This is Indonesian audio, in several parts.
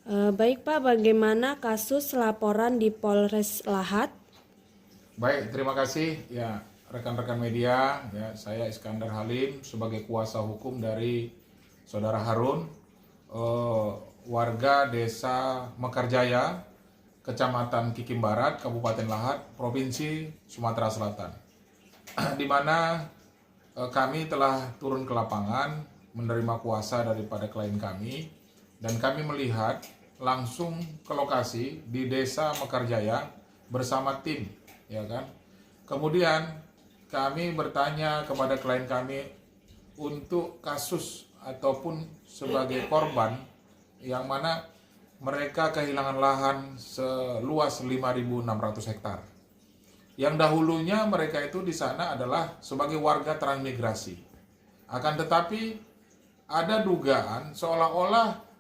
Baik Pak, bagaimana kasus laporan di Polres Lahat? Baik, terima kasih ya rekan-rekan media. Ya, saya Iskandar Halim sebagai kuasa hukum dari Saudara Harun, eh, warga Desa Mekarjaya, Kecamatan Kikim Barat, Kabupaten Lahat, Provinsi Sumatera Selatan. Di mana kami telah turun ke lapangan menerima kuasa daripada klien kami dan kami melihat langsung ke lokasi di Desa Mekarjaya bersama tim, ya kan. Kemudian kami bertanya kepada klien kami untuk kasus ataupun sebagai korban yang mana mereka kehilangan lahan seluas 5.600 hektar. Yang dahulunya mereka itu di sana adalah sebagai warga transmigrasi. Akan tetapi ada dugaan seolah-olah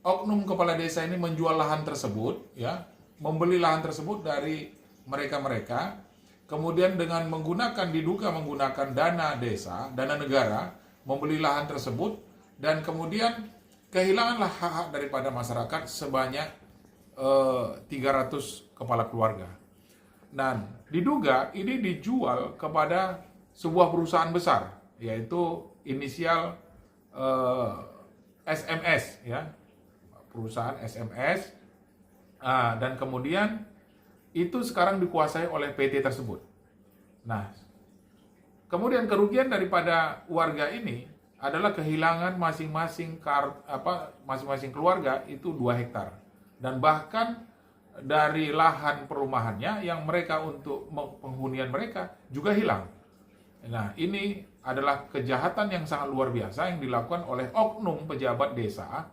oknum kepala desa ini menjual lahan tersebut, ya, membeli lahan tersebut dari mereka-mereka, kemudian dengan diduga menggunakan dana desa, dana negara, membeli lahan tersebut, dan kemudian kehilanganlah hak-hak daripada masyarakat sebanyak 300 kepala keluarga. Dan diduga ini dijual kepada sebuah perusahaan besar, yaitu inisial SMS, ya, perusahaan SMS. Dan kemudian itu sekarang dikuasai oleh PT tersebut. Nah, kemudian kerugian daripada warga ini adalah kehilangan masing-masing keluarga itu 2 hektar. Dan bahkan dari lahan perumahannya yang mereka untuk penghunian mereka juga hilang. Nah, ini adalah kejahatan yang sangat luar biasa yang dilakukan oleh oknum pejabat desa.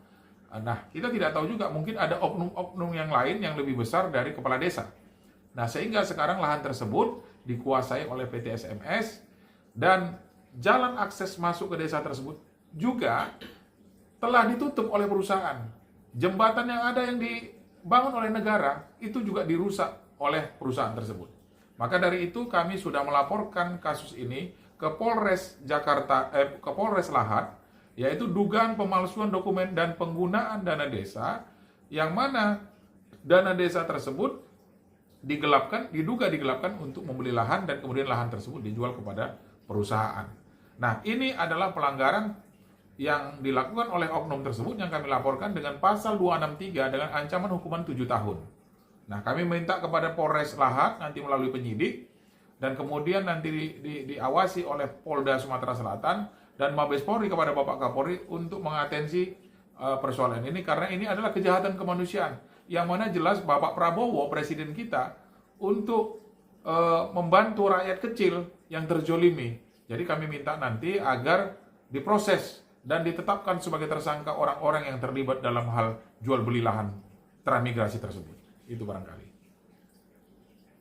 Nah, kita tidak tahu juga, mungkin ada oknum-oknum yang lain yang lebih besar dari kepala desa. Nah, sehingga sekarang lahan tersebut dikuasai oleh PT SMS dan jalan akses masuk ke desa tersebut juga telah ditutup oleh perusahaan. Jembatan yang ada yang dibangun oleh negara itu juga dirusak oleh perusahaan tersebut. Maka dari itu kami sudah melaporkan kasus ini ke Polres Lahat, yaitu dugaan pemalsuan dokumen dan penggunaan dana desa, yang mana dana desa tersebut diduga digelapkan untuk membeli lahan dan kemudian lahan tersebut dijual kepada perusahaan. Nah, ini adalah pelanggaran yang dilakukan oleh oknum tersebut yang kami laporkan dengan pasal 263 dengan ancaman hukuman 7 tahun. Nah, kami minta kepada Polres Lahat nanti melalui penyidik dan kemudian nanti diawasi oleh Polda Sumatera Selatan dan Mabes Polri kepada Bapak Kapolri untuk mengatensi persoalan ini, karena ini adalah kejahatan kemanusiaan yang mana jelas Bapak Prabowo, presiden kita, untuk membantu rakyat kecil yang terzolimi. Jadi kami minta nanti agar diproses dan ditetapkan sebagai tersangka orang-orang yang terlibat dalam hal jual beli lahan transmigrasi tersebut. Itu barangkali.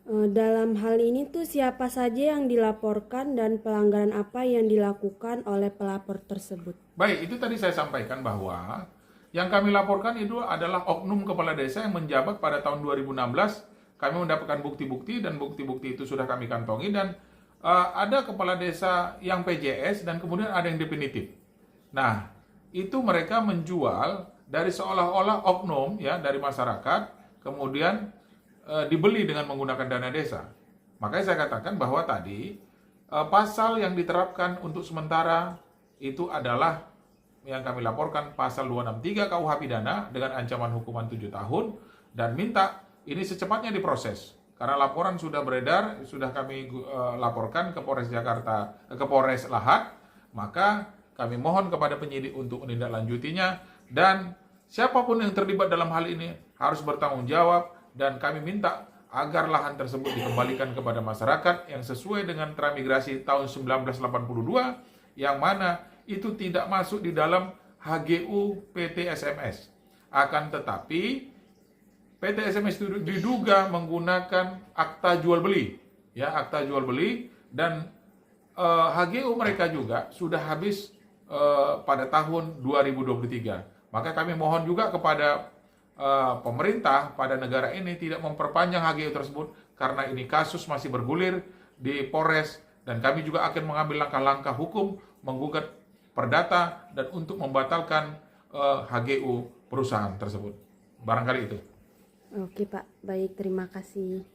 Dalam hal ini tuh siapa saja yang dilaporkan dan pelanggaran apa yang dilakukan oleh pelapor tersebut? Baik, itu tadi saya sampaikan bahwa yang kami laporkan itu adalah oknum kepala desa yang menjabat pada tahun 2016. Kami mendapatkan bukti-bukti dan bukti-bukti itu sudah kami kantongi, dan ada kepala desa yang PJS dan kemudian ada yang definitif. Nah, itu mereka menjual dari seolah-olah oknum, ya, dari masyarakat, kemudian dibeli dengan menggunakan dana desa. Makanya saya katakan bahwa tadi pasal yang diterapkan untuk sementara itu adalah yang kami laporkan pasal 263 KUH Pidana dengan ancaman hukuman 7 tahun dan minta ini secepatnya diproses. Karena laporan sudah beredar, sudah kami laporkan ke Polres Lahat, maka kami mohon kepada penyidik untuk menindaklanjutinya, dan siapapun yang terlibat dalam hal ini harus bertanggung jawab, dan kami minta agar lahan tersebut dikembalikan kepada masyarakat yang sesuai dengan transmigrasi tahun 1982, yang mana itu tidak masuk di dalam HGU PT SMS. Akan tetapi PT SMS itu diduga menggunakan akta jual beli, ya, akta jual beli, dan HGU mereka juga sudah habis pada tahun 2023. Maka kami mohon juga kepada pemerintah pada negara ini tidak memperpanjang HGU tersebut, karena ini kasus masih bergulir di Polres, dan kami juga akan mengambil langkah-langkah hukum, menggugat perdata dan untuk membatalkan HGU perusahaan tersebut. Barangkali itu. Oke Pak, baik terima kasih.